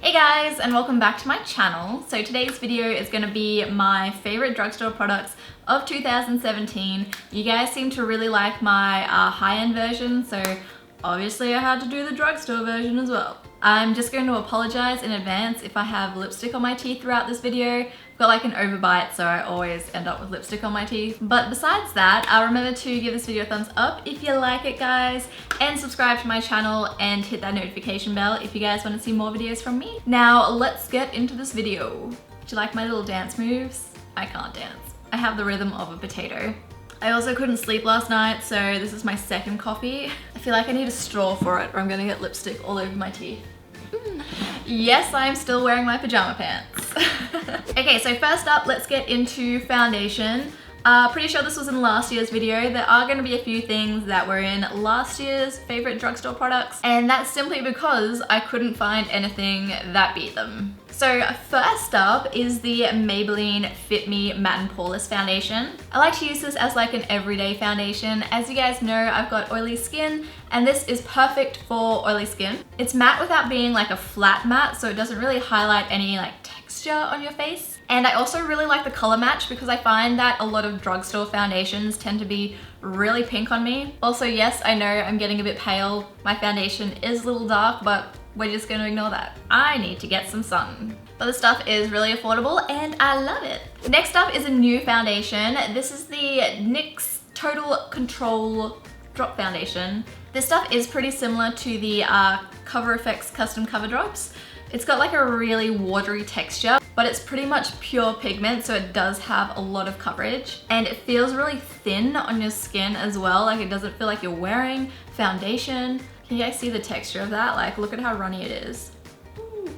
Hey guys, and welcome back to my channel. So today's video is going to be my favorite drugstore products of 2017. You guys seem to really like my high-end version, so obviously I had to do the drugstore version as well. I'm just going to apologize in advance if I have lipstick on my teeth throughout this video. I've got like an overbite, so I always end up with lipstick on my teeth. But besides that, remember to give this video a thumbs up if you like it, guys, and subscribe to my channel and hit that notification bell if you guys want to see more videos from me. Now let's get into this video. Do you like my little dance moves? I can't dance. I have the rhythm of a potato. I also couldn't sleep last night, so this is my second coffee. I feel like I need a straw for it or I'm gonna get lipstick all over my teeth. Yes, I'm still wearing my pajama pants. Okay, so first up, let's get into foundation. Pretty sure this was in last year's video. There are going to be a few things that were in last year's favorite drugstore products, and that's simply because I couldn't find anything that beat them. So first up is the Maybelline Fit Me Matte and Poreless foundation. I like to use this as like an everyday foundation. As you guys know, I've got oily skin, and this is perfect for oily skin. It's matte without being like a flat matte, so it doesn't really highlight any like texture on your face. And I also really like the color match because I find that a lot of drugstore foundations tend to be really pink on me. Also, yes, I know I'm getting a bit pale. My foundation is a little dark, but we're just gonna ignore that. I need to get some sun. But the stuff is really affordable and I love it. Next up is a new foundation. This is the NYX Total Control Drop Foundation. This stuff is pretty similar to the Cover FX Custom Cover Drops. It's got like a really watery texture, but it's pretty much pure pigment, so it does have a lot of coverage. And it feels really thin on your skin as well. Like it doesn't feel like you're wearing foundation. Can you guys see the texture of that? Like, look at how runny it is. Ooh.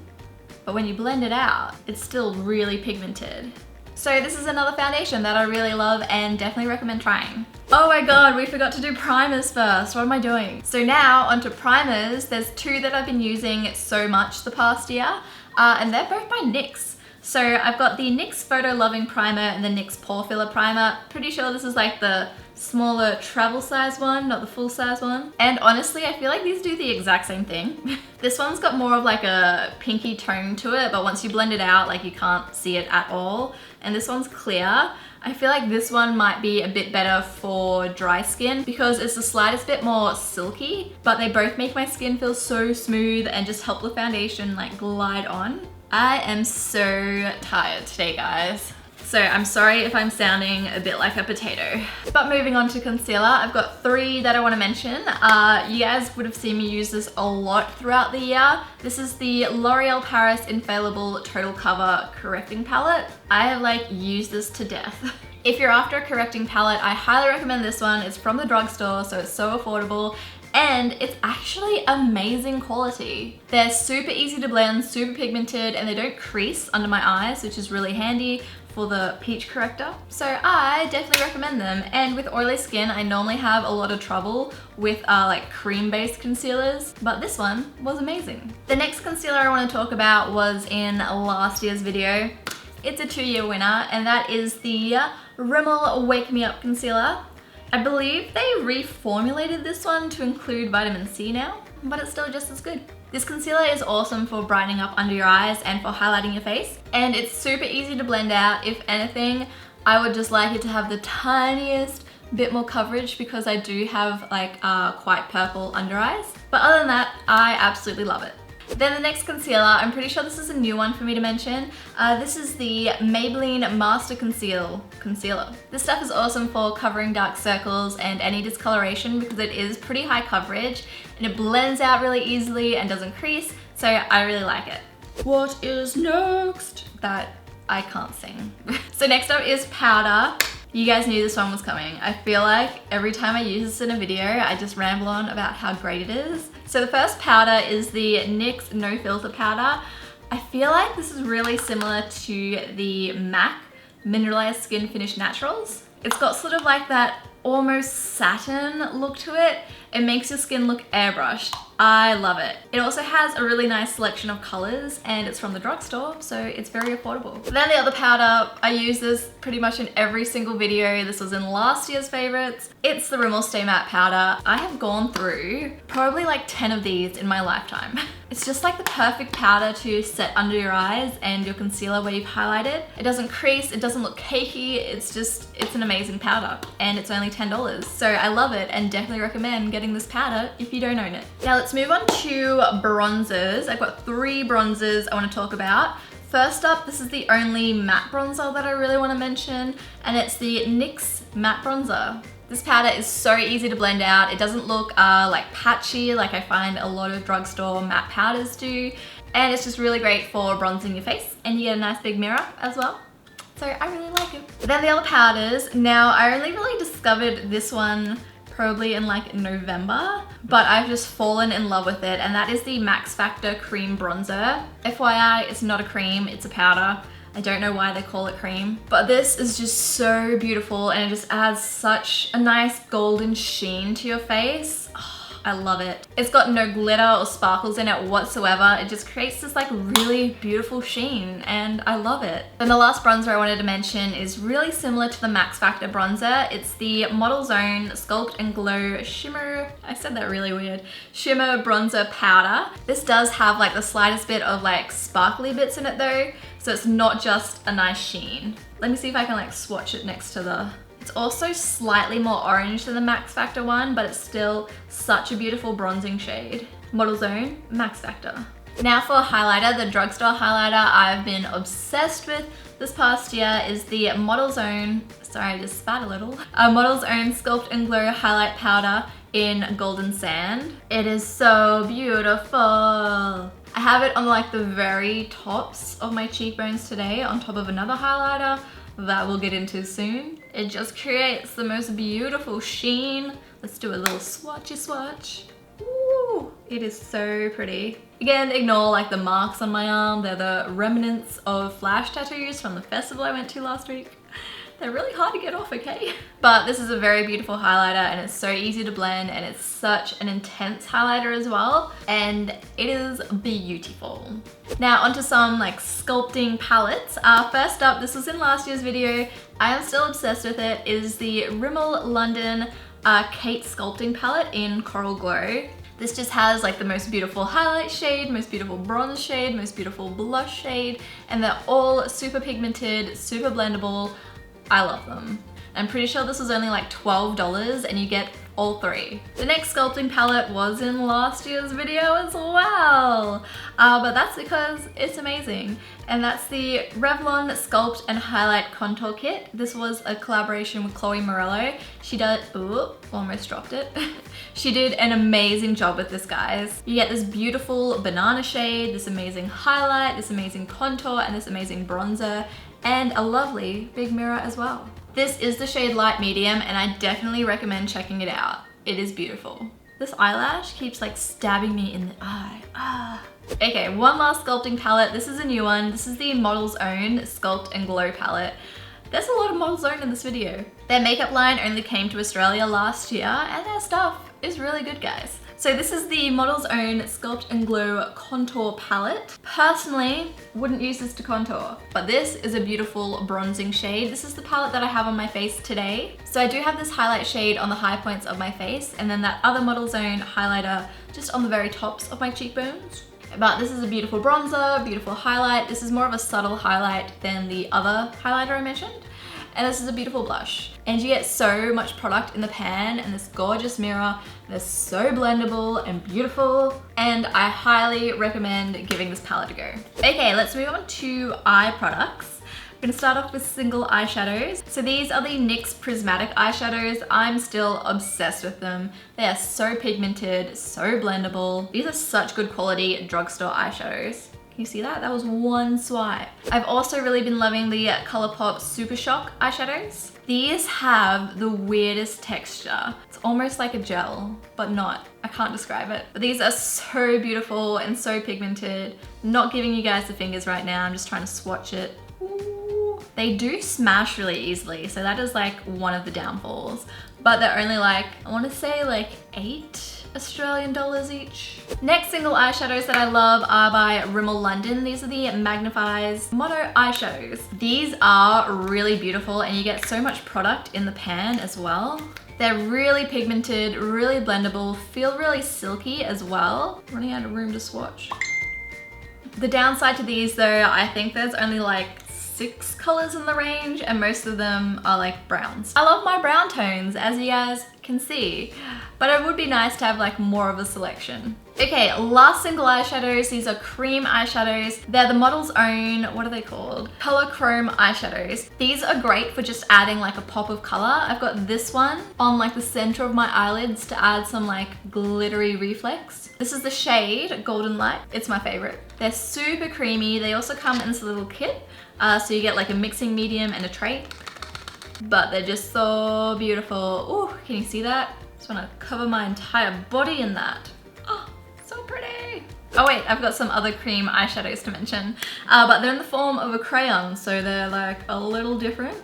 But when you blend it out, it's still really pigmented. So this is another foundation that I really love and definitely recommend trying. Oh my god, we forgot to do primers first. What am I doing? So now onto primers. There's two that I've been using so much the past year, and they're both by NYX. So I've got the NYX Photo Loving Primer and the NYX Pore Filler Primer. Pretty sure this is like the smaller travel size one, not the full size one. And honestly, I feel like these do the exact same thing. This one's got more of like a pinky tone to it, but once you blend it out, like you can't see it at all. And this one's clear. I feel like this one might be a bit better for dry skin because it's the slightest bit more silky, but they both make my skin feel so smooth and just help the foundation like glide on. I am so tired today, guys. So I'm sorry if I'm sounding a bit like a potato. But moving on to concealer, I've got three that I want to mention. You guys would have seen me use this a lot throughout the year. This is the L'Oreal Paris Infallible Total Cover Correcting Palette. I have like used this to death. If you're after a correcting palette, I highly recommend this one. It's from the drugstore, so it's so affordable. And it's actually amazing quality. They're super easy to blend, super pigmented, and they don't crease under my eyes, which is really handy for the peach corrector. So I definitely recommend them. And with oily skin, I normally have a lot of trouble with like cream-based concealers, but this one was amazing. The next concealer I want to talk about was in last year's video. It's a 2-year winner, and that is the Rimmel Wake Me Up Concealer. I believe they reformulated this one to include vitamin C now, but it's still just as good. This concealer is awesome for brightening up under your eyes and for highlighting your face, and it's super easy to blend out. If anything, I would just like it to have the tiniest bit more coverage because I do have like quite purple under eyes. But other than that, I absolutely love it. Then the next concealer, I'm pretty sure this is a new one for me to mention. This is the Maybelline Master Concealer. This stuff is awesome for covering dark circles and any discoloration because it is pretty high coverage and it blends out really easily and doesn't crease, so I really like it. What is next? That I can't sing. So next up is powder. You guys knew this one was coming. I feel like every time I use this in a video, I just ramble on about how great it is. So the first powder is the NYX No Filter Powder. I feel like this is really similar to the MAC Mineralized Skin Finish Naturals. It's got sort of like that almost satin look to it. It makes your skin look airbrushed. I love it. It also has a really nice selection of colors and it's from the drugstore, so it's very affordable. Then the other powder, I use this pretty much in every single video. This was in last year's favorites. It's the Rimmel Stay Matte powder. I have gone through probably like 10 of these in my lifetime. It's just like the perfect powder to set under your eyes and your concealer where you've highlighted. It doesn't crease, it doesn't look cakey, it's an amazing powder and it's only $10. So I love it and definitely recommend getting this powder if you don't own it. Now let's move on to bronzers. I've got 3 bronzers I want to talk about. First up, this is the only matte bronzer that I really want to mention, and it's the NYX Matte Bronzer. This powder is so easy to blend out. It doesn't look like patchy like I find a lot of drugstore matte powders do. And it's just really great for bronzing your face, and you get a nice big mirror as well. So I really like it. Then the other powders. Now I only really discovered this one probably in like November, but I've just fallen in love with it, and that is the Max Factor Cream Bronzer. FYI, it's not a cream, it's a powder. I don't know why they call it cream, but this is just so beautiful and it just adds such a nice golden sheen to your face. Oh, I love it. It's got no glitter or sparkles in it whatsoever. It just creates this like really beautiful sheen and I love it. Then the last bronzer I wanted to mention is really similar to the Max Factor bronzer. It's the Model's Own Sculpt and Glow Shimmer, I said that really weird, Shimmer Bronzer Powder. This does have like the slightest bit of like sparkly bits in it though, so it's not just a nice sheen. Let me see if I can like swatch it next to the... It's also slightly more orange than the Max Factor one, but it's still such a beautiful bronzing shade. Model's Own Max Factor. Now for a highlighter, the drugstore highlighter I've been obsessed with this past year is the Model's Own, sorry I just spat a little, Model's Own Sculpt and Glow Highlight Powder in Golden Sand. It is so beautiful. I have it on like the very tops of my cheekbones today on top of another highlighter that we'll get into soon. It just creates the most beautiful sheen. Let's do a little swatchy swatch. Ooh, it is so pretty. Again, ignore like the marks on my arm. They're the remnants of flash tattoos from the festival I went to last week. They're really hard to get off, okay? But this is a very beautiful highlighter and it's so easy to blend and it's such an intense highlighter as well. And it is beautiful. Now onto some like sculpting palettes. First up, this was in last year's video. I am still obsessed with it, is the Rimmel London Kate Sculpting palette in Coral Glow. This just has like the most beautiful highlight shade, most beautiful bronze shade, most beautiful blush shade, and they're all super pigmented, super blendable. I love them. I'm pretty sure this was only like $12 and you get all 3. The next sculpting palette was in last year's video as well, but that's because it's amazing. And that's the Revlon Sculpt and Highlight Contour Kit. This was a collaboration with Chloe Morello. She did, ooh, almost dropped it. She did an amazing job with this, guys. You get this beautiful banana shade, this amazing highlight, this amazing contour, and this amazing bronzer, and a lovely big mirror as well. This is the shade Light Medium and I definitely recommend checking it out. It is beautiful. This eyelash keeps like stabbing me in the eye. Okay, one last sculpting palette. This is a new one. This is the Model's Own Sculpt and Glow palette. There's a lot of Model's Own in this video. Their makeup line only came to Australia last year and their stuff is really good, guys. So this is the Model's Own Sculpt and Glow Contour Palette. Personally, wouldn't use this to contour, but this is a beautiful bronzing shade. This is the palette that I have on my face today. So I do have this highlight shade on the high points of my face and then that other Model's Own highlighter just on the very tops of my cheekbones. But this is a beautiful bronzer, beautiful highlight. This is more of a subtle highlight than the other highlighter I mentioned. And this is a beautiful blush. And you get so much product in the pan and this gorgeous mirror. They're so blendable and beautiful. And I highly recommend giving this palette a go. Okay, let's move on to eye products. I'm gonna start off with single eyeshadows. So these are the NYX Prismatic eyeshadows. I'm still obsessed with them. They are so pigmented, so blendable. These are such good quality drugstore eyeshadows. Can you see that? That was one swipe. I've also really been loving the Colourpop Super Shock eyeshadows. These have the weirdest texture. It's almost like a gel, but not. I can't describe it. But these are so beautiful and so pigmented. Not giving you guys the fingers right now. I'm just trying to swatch it. Ooh. They do smash really easily, so that is like one of the downfalls. But they're only like, I want to say like 8 Australian dollars each. Next single eyeshadows that I love are by Rimmel London. These are the Magnifies Mono eyeshadows. These are really beautiful and you get so much product in the pan as well. They're really pigmented, really blendable, feel really silky as well. Running out of room to swatch. The downside to these though, I think there's only like 6 colors in the range and most of them are like browns. I love my brown tones, as you guys can see, but it would be nice to have like more of a selection. Okay, last single eyeshadows. These are Creme eyeshadows. They're the model's own, what are they called? Chrome eyeshadows. These are great for just adding like a pop of color. I've got this one on like the center of my eyelids to add some like glittery reflex. This is the shade Golden Light. It's my favorite. They're super creamy. They also come in this little kit. So you get like a mixing medium and a tray. But they're just so beautiful. Ooh, can you see that? Just wanna cover my entire body in that. Oh, so pretty. Oh wait, I've got some other cream eyeshadows to mention. But they're in the form of a crayon, so they're like a little different.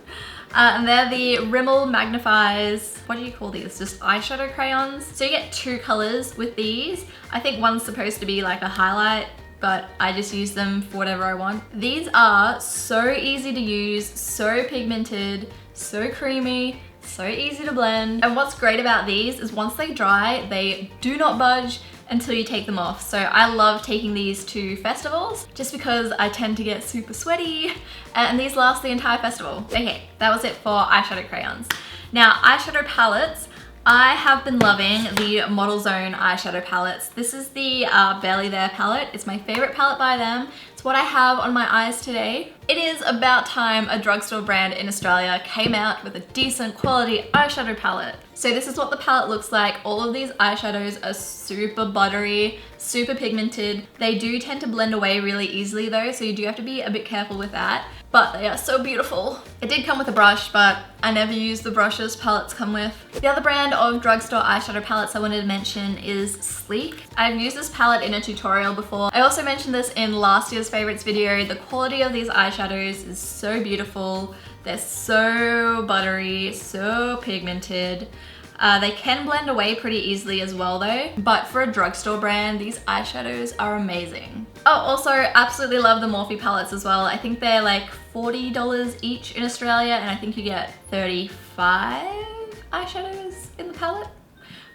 And they're the Rimmel Magnifies, what do you call these? Just eyeshadow crayons. So you get 2 colors with these. I think one's supposed to be like a highlight, but I just use them for whatever I want. These are so easy to use, so pigmented, so creamy, so easy to blend. And what's great about these is once they dry, they do not budge until you take them off. So I love taking these to festivals just because I tend to get super sweaty and these last the entire festival. Okay, that was it for eyeshadow crayons. Now, eyeshadow palettes. I have been loving the Model's Own eyeshadow palettes. This is the Barely There palette. It's my favorite palette by them. It's what I have on my eyes today. It is about time a drugstore brand in Australia came out with a decent quality eyeshadow palette. So this is what the palette looks like. All of these eyeshadows are super buttery, super pigmented. They do tend to blend away really easily though, so you do have to be a bit careful with that. But they are so beautiful. It did come with a brush, but I never use the brushes palettes come with. The other brand of drugstore eyeshadow palettes I wanted to mention is Sleek. I've used this palette in a tutorial before. I also mentioned this in last year's favorites video. The quality of these eyeshadows is so beautiful. They're so buttery, so pigmented. They can blend away pretty easily as well though, but for a drugstore brand, these eyeshadows are amazing. Oh, also absolutely love the Morphe palettes as well. I think they're like $40 each in Australia, and I think you get 35 eyeshadows in the palette,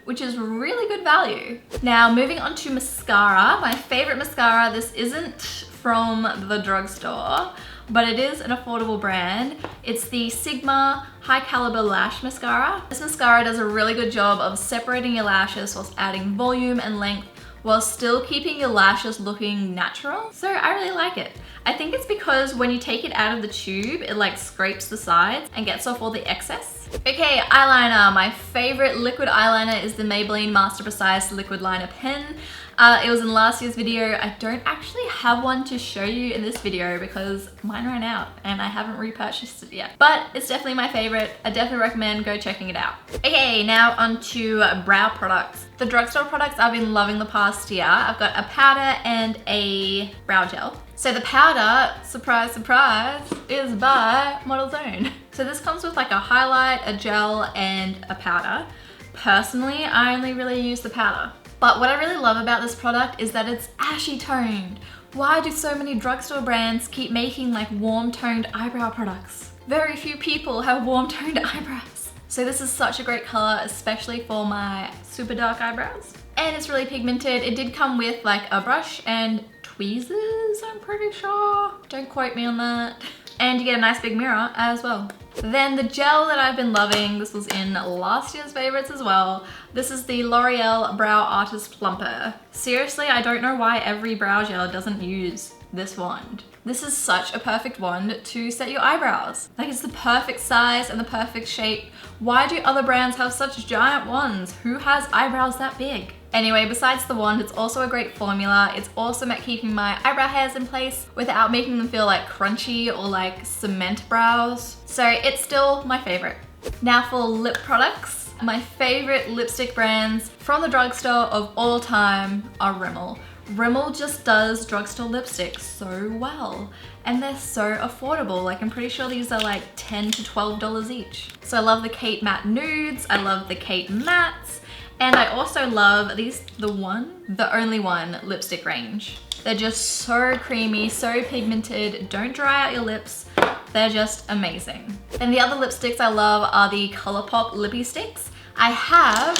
which is really good value. Now moving on to mascara, my favorite mascara. This isn't from the drugstore, but it is an affordable brand. It's the Sigma High Caliber Lash Mascara. This mascara does a really good job of separating your lashes whilst adding volume and length while still keeping your lashes looking natural. So I really like it. I think it's because when you take it out of the tube, it like scrapes the sides and gets off all the excess. Okay, eyeliner. My favorite liquid eyeliner is the Maybelline Master Precise Liquid Liner Pen. It was in last year's video. I don't actually have one to show you in this video because mine ran out and I haven't repurchased it yet. But it's definitely my favorite. I definitely recommend go checking it out. Okay, now onto brow products. The drugstore products I've been loving the past year. I've got a powder and a brow gel. So the powder, surprise, surprise, is by Model's Own. So this comes with like a highlight, a gel, and a powder. Personally, I only really use the powder. But what I really love about this product is that it's ashy toned. Why do so many drugstore brands keep making like warm toned eyebrow products? Very few people have warm toned eyebrows. So this is such a great color, especially for my super dark eyebrows. And it's really pigmented. It did come with like a brush and tweezers, I'm pretty sure. Don't quote me on that. And you get a nice big mirror as well. Then the gel that I've been loving, this was in last year's favorites as well. This is the Loreal Brow Artist Plumper. Seriously, I don't know why every brow gel doesn't use this wand. This is such a perfect wand to set your eyebrows. Like, it's the perfect size and the perfect shape. Why do other brands have such giant wands? Who has eyebrows that big? Anyway, besides the wand, it's also a great formula. It's awesome at keeping my eyebrow hairs in place without making them feel like crunchy or like cement brows. So it's still my favorite. Now for lip products. My favorite lipstick brands from the drugstore of all time are Rimmel. Rimmel just does drugstore lipsticks so well, and they're so affordable. Like, I'm pretty sure these are like $10 to $12 each. So I love the Kate Matte Nudes, I love the Kate Mattes, And I also love the only one lipstick range. They're just so creamy, so pigmented, don't dry out your lips. They're just amazing. And the other lipsticks I love are the Colourpop Lippie sticks.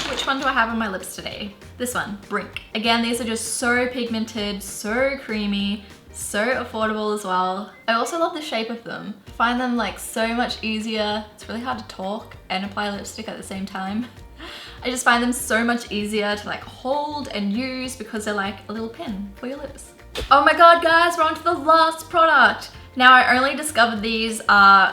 Which one do I have on my lips today? This one, Brink. Again, these are just so pigmented, so creamy, so affordable as well. I also love the shape of them. I find them like so much easier. It's really hard to talk and apply lipstick at the same time. I just find them so much easier to like hold and use because they're like a little pin for your lips. Oh my god guys, we're on to the last product. Now I only discovered these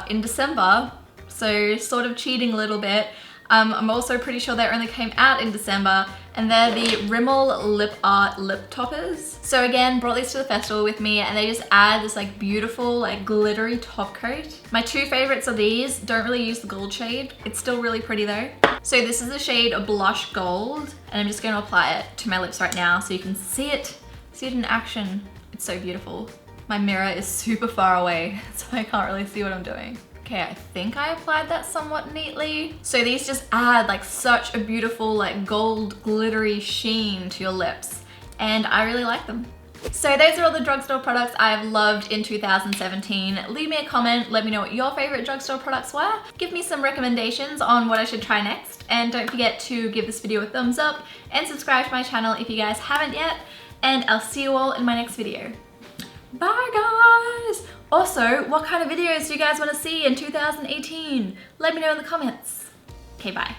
in December, so sort of cheating a little bit. I'm also pretty sure they only came out in December, and they're the Rimmel Lip Lip Toppers. So again, brought these to the festival with me, and they just add this like beautiful like glittery top coat. My two favorites are these. Don't really use the gold shade. It's still really pretty though. So this is the shade Blush Gold, and I'm just going to apply it to my lips right now so you can see it in action. It's so beautiful. My mirror is super far away, so I can't really see what I'm doing. Okay, I think I applied that somewhat neatly. So these just add like such a beautiful like gold glittery sheen to your lips, and I really like them. So those are all the drugstore products I've loved in 2017. Leave me a comment, let me know what your favorite drugstore products were. Give me some recommendations on what I should try next, and don't forget to give this video a thumbs up and subscribe to my channel if you guys haven't yet, and I'll see you all in my next video. Bye guys! Also, what kind of videos do you guys want to see in 2018? Let me know in the comments. Okay, bye.